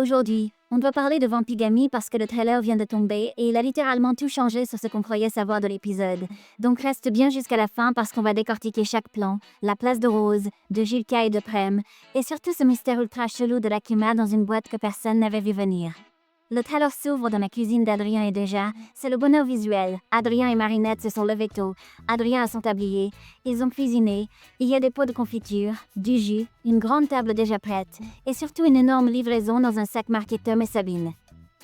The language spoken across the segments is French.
Aujourd'hui, on doit parler de Vampigamy parce que le trailer vient de tomber et il a littéralement tout changé sur ce qu'on croyait savoir de l'épisode. Donc reste bien jusqu'à la fin parce qu'on va décortiquer chaque plan, la place de Rose, de Julka et de Prem, et surtout ce mystère ultra chelou de l'Akuma dans une boîte que personne n'avait vu venir. Le trailer s'ouvre dans la cuisine d'Adrien et déjà, c'est le bonheur visuel. Adrien et Marinette se sont levés tôt. Adrien a son tablier. Ils ont cuisiné. Il y a des pots de confiture, du jus, une grande table déjà prête, et surtout une énorme livraison dans un sac marqué Tom et Sabine.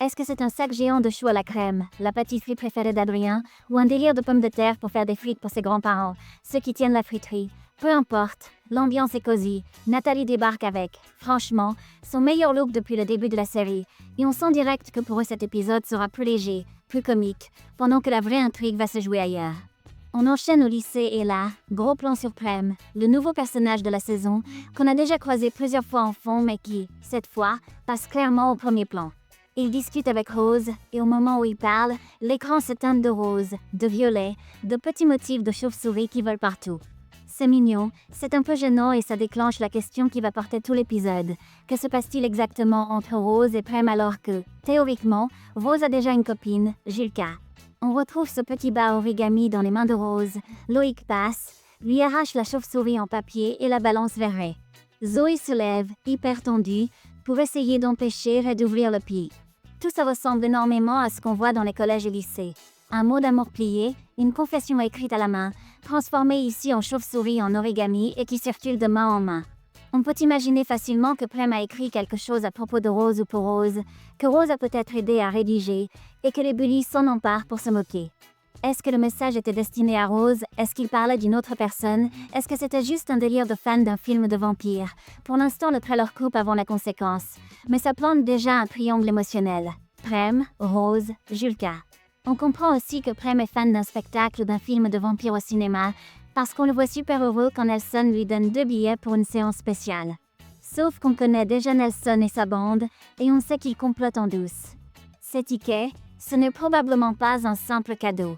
Est-ce que c'est un sac géant de choux à la crème, la pâtisserie préférée d'Adrien, ou un délire de pommes de terre pour faire des frites pour ses grands-parents, ceux qui tiennent la friterie? Peu importe, l'ambiance est cosy. Nathalie débarque avec, franchement, son meilleur look depuis le début de la série, et on sent direct que pour eux cet épisode sera plus léger, plus comique, pendant que la vraie intrigue va se jouer ailleurs. On enchaîne au lycée et là, gros plan sur Prem, le nouveau personnage de la saison, qu'on a déjà croisé plusieurs fois en fond mais qui, cette fois, passe clairement au premier plan. Il discute avec Rose, et au moment où il parle, l'écran se teinte de rose, de violet, de petits motifs de chauve-souris qui volent partout. C'est mignon, c'est un peu gênant et ça déclenche la question qui va porter tout l'épisode. Que se passe-t-il exactement entre Rose et Prem alors que, théoriquement, Rose a déjà une copine, Julka. On retrouve ce petit bas origami dans les mains de Rose. Loïc passe, lui arrache la chauve-souris en papier et la balance vers Ray. Zoé se lève, hyper tendue, pour essayer d'empêcher Ray d'ouvrir le pied. Tout ça ressemble énormément à ce qu'on voit dans les collèges et lycées. Un mot d'amour plié, une confession écrite à la main, transformée ici en chauve-souris en origami et qui circule de main en main. On peut imaginer facilement que Prem a écrit quelque chose à propos de Rose ou pour Rose, que Rose a peut-être aidé à rédiger, et que les bullies s'en emparent pour se moquer. Est-ce que le message était destiné à Rose? Est-ce qu'il parlait d'une autre personne? Est-ce que c'était juste un délire de fan d'un film de vampire? Pour l'instant, le trailer coupe avant la conséquence, mais ça plante déjà un triangle émotionnel. Prem, Rose, Julka. On comprend aussi que Prem est fan d'un spectacle ou d'un film de vampire au cinéma, parce qu'on le voit super heureux quand Nelson lui donne 2 billets pour une séance spéciale. Sauf qu'on connaît déjà Nelson et sa bande, et on sait qu'ils complotent en douce. Ces tickets, ce n'est probablement pas un simple cadeau.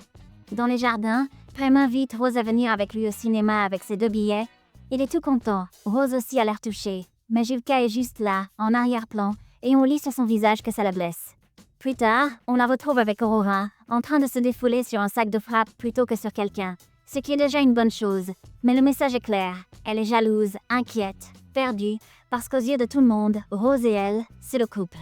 Dans les jardins, Prem invite Rose à venir avec lui au cinéma avec ses 2 billets. Il est tout content, Rose aussi a l'air touchée, mais Julka est juste là, en arrière-plan, et on lit sur son visage que ça la blesse. Plus tard, on la retrouve avec Aurora, en train de se défouler sur un sac de frappe plutôt que sur quelqu'un, ce qui est déjà une bonne chose. Mais le message est clair, elle est jalouse, inquiète, perdue, parce qu'aux yeux de tout le monde, Rose et elle, c'est le couple.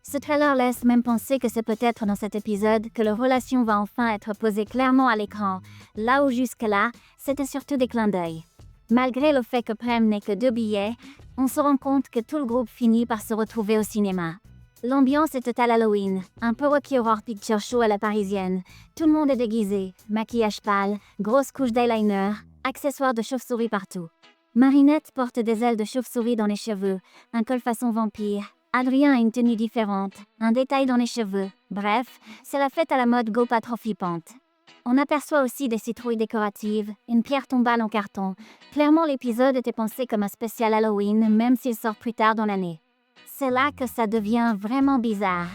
Ce trailer laisse même penser que c'est peut-être dans cet épisode que leur relation va enfin être posée clairement à l'écran, là où jusque-là, c'était surtout des clins d'œil. Malgré le fait que Prem n'ait que 2 billets, on se rend compte que tout le groupe finit par se retrouver au cinéma. L'ambiance est totale Halloween, un peu Rocky Horror Picture Show à la parisienne. Tout le monde est déguisé, maquillage pâle, grosse couche d'eyeliner, accessoires de chauve-souris partout. Marinette porte des ailes de chauve-souris dans les cheveux, un col façon vampire. Adrien a une tenue différente, un détail dans les cheveux. Bref, c'est la fête à la mode Go pas trop flippante. On aperçoit aussi des citrouilles décoratives, une pierre tombale en carton. Clairement, l'épisode était pensé comme un spécial Halloween, même s'il sort plus tard dans l'année. C'est là que ça devient vraiment bizarre.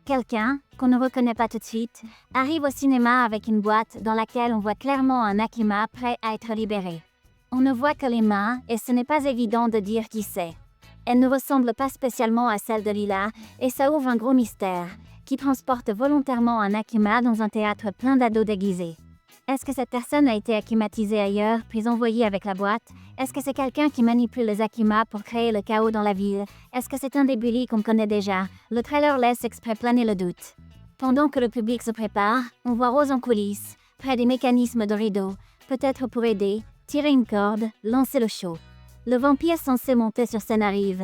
Quelqu'un, qu'on ne reconnaît pas tout de suite, arrive au cinéma avec une boîte dans laquelle on voit clairement un Akuma prêt à être libéré. On ne voit que les mains et ce n'est pas évident de dire qui c'est. Elle ne ressemble pas spécialement à celle de Lila et ça ouvre un gros mystère, qui transporte volontairement un Akuma dans un théâtre plein d'ados déguisés. Est-ce que cette personne a été akumatisée ailleurs, puis envoyée avec la boîte? Est-ce que c'est quelqu'un qui manipule les Akuma pour créer le chaos dans la ville? Est-ce que c'est un des bullies qu'on connaît déjà? Le trailer laisse exprès planer le doute. Pendant que le public se prépare, on voit Rose en coulisses, près des mécanismes de rideau, peut-être pour aider, tirer une corde, lancer le show. Le vampire censé monter sur scène arrive,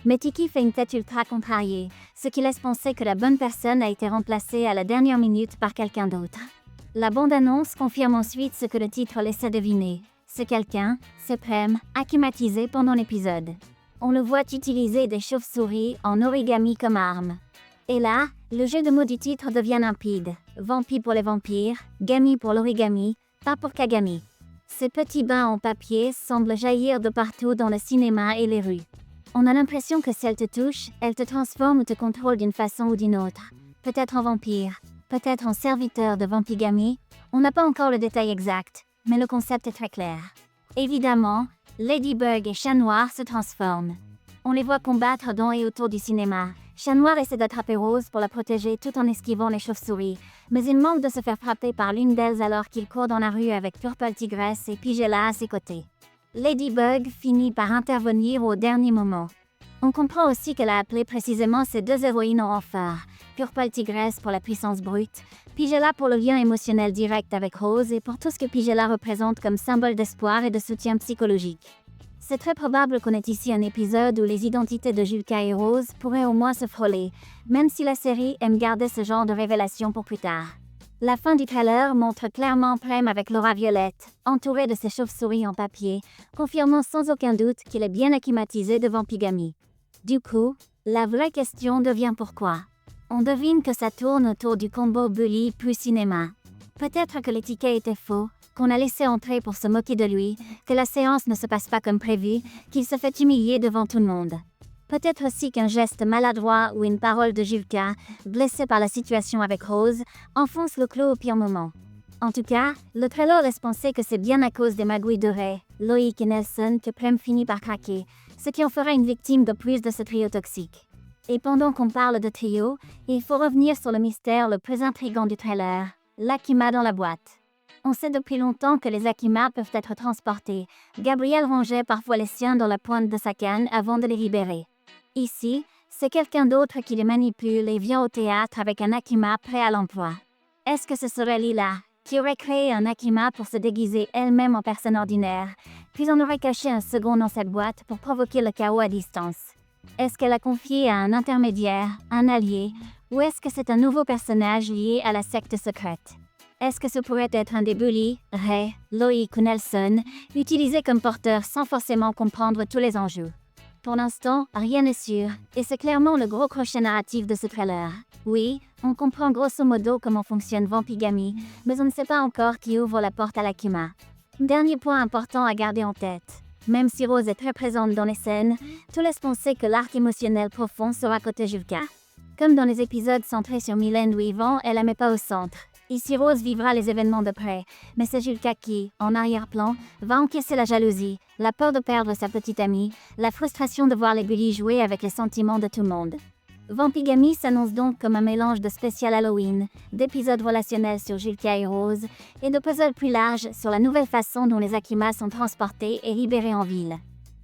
mais Tiki fait une tête ultra contrariée, ce qui laisse penser que la bonne personne a été remplacée à la dernière minute par quelqu'un d'autre. La bande-annonce confirme ensuite ce que le titre laissait deviner. Ce quelqu'un, c'est Prem, akumatisé pendant l'épisode. On le voit utiliser des chauves-souris en origami comme arme. Et là, le jeu de mots du titre devient limpide. Vampi pour les vampires, gami pour l'origami, pas pour Kagami. Ces petits bains en papier semblent jaillir de partout dans le cinéma et les rues. On a l'impression que si elle te touche, elle te transforme ou te contrôle d'une façon ou d'une autre. Peut-être en vampire, peut-être en serviteur de Vampigamy. On n'a pas encore le détail exact, mais le concept est très clair. Évidemment, Ladybug et Chat Noir se transforment. On les voit combattre dans et autour du cinéma, Chat Noir essaie d'attraper Rose pour la protéger tout en esquivant les chauves-souris, mais il manque de se faire frapper par l'une d'elles alors qu'il court dans la rue avec Purple Tigress et Pigella à ses côtés. Ladybug finit par intervenir au dernier moment. On comprend aussi qu'elle a appelé précisément ces deux héroïnes en renfort, Purple Tigress pour la puissance brute, Pigella pour le lien émotionnel direct avec Rose et pour tout ce que Pigella représente comme symbole d'espoir et de soutien psychologique. C'est très probable qu'on ait ici un épisode où les identités de Julka et Rose pourraient au moins se frôler, même si la série aime garder ce genre de révélation pour plus tard. La fin du trailer montre clairement Prem avec Laura Violette, entourée de ses chauves-souris en papier, confirmant sans aucun doute qu'il est bien acclimatisé devant Pigami. Du coup, la vraie question devient pourquoi. On devine que ça tourne autour du combo Bully plus cinéma. Peut-être que les tickets étaient faux, qu'on a laissé entrer pour se moquer de lui, que la séance ne se passe pas comme prévu, qu'il se fait humilier devant tout le monde. Peut-être aussi qu'un geste maladroit ou une parole de Julka, blessé par la situation avec Rose, enfonce le clou au pire moment. En tout cas, le trailer laisse penser que c'est bien à cause des magouilles de Ray, Loïc et Nelson que Prem finit par craquer, ce qui en fera une victime de plus de ce trio toxique. Et pendant qu'on parle de trio, il faut revenir sur le mystère le plus intriguant du trailer, l'Akima dans la boîte. On sait depuis longtemps que les Akima peuvent être transportés. Gabriel rangeait parfois les siens dans la pointe de sa canne avant de les libérer. Ici, c'est quelqu'un d'autre qui les manipule et vient au théâtre avec un Akima prêt à l'emploi. Est-ce que ce serait Lila, qui aurait créé un Akima pour se déguiser elle-même en personne ordinaire, puis on aurait caché un second dans cette boîte pour provoquer le chaos à distance? Est-ce qu'elle a confié à un intermédiaire, un allié, ou est-ce que c'est un nouveau personnage lié à la secte secrète? Est-ce que ce pourrait être un des bullies, Ray, Loïc ou Nelson, utilisés comme porteurs sans forcément comprendre tous les enjeux? Pour l'instant, rien n'est sûr, et c'est clairement le gros crochet narratif de ce trailer. Oui, on comprend grosso modo comment fonctionne Vampigami, mais on ne sait pas encore qui ouvre la porte à l'Akima. Dernier point important à garder en tête. Même si Rose est très présente dans les scènes, tout laisse penser que l'arc émotionnel profond sera côté Julka. Comme dans les épisodes centrés sur Mylène ou Yvan, elle la met pas au centre. Ici, Rose vivra les événements de près, mais c'est Julka qui, en arrière-plan, va encaisser la jalousie, la peur de perdre sa petite amie, la frustration de voir les bullies jouer avec les sentiments de tout le monde. Vampigami s'annonce donc comme un mélange de spécial Halloween, d'épisodes relationnels sur Julka et Rose, et de puzzles plus larges sur la nouvelle façon dont les Akimas sont transportés et libérés en ville.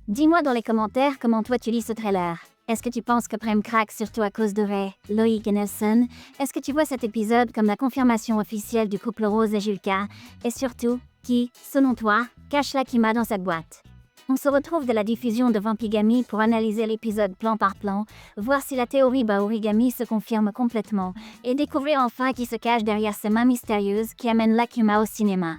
Dis-moi dans les commentaires comment toi tu lis ce trailer. Est-ce que tu penses que Prem craque surtout à cause de Ray, Loïc et Nelson? Est-ce que tu vois cet épisode comme la confirmation officielle du couple Rose et Julka? Et surtout, qui, selon toi, cache l'Akima dans cette boîte? On se retrouve de la diffusion de Vampigami pour analyser l'épisode plan par plan, voir si la théorie Baorigami se confirme complètement, et découvrir enfin qui se cache derrière ces mains mystérieuses qui amènent l'Akima au cinéma.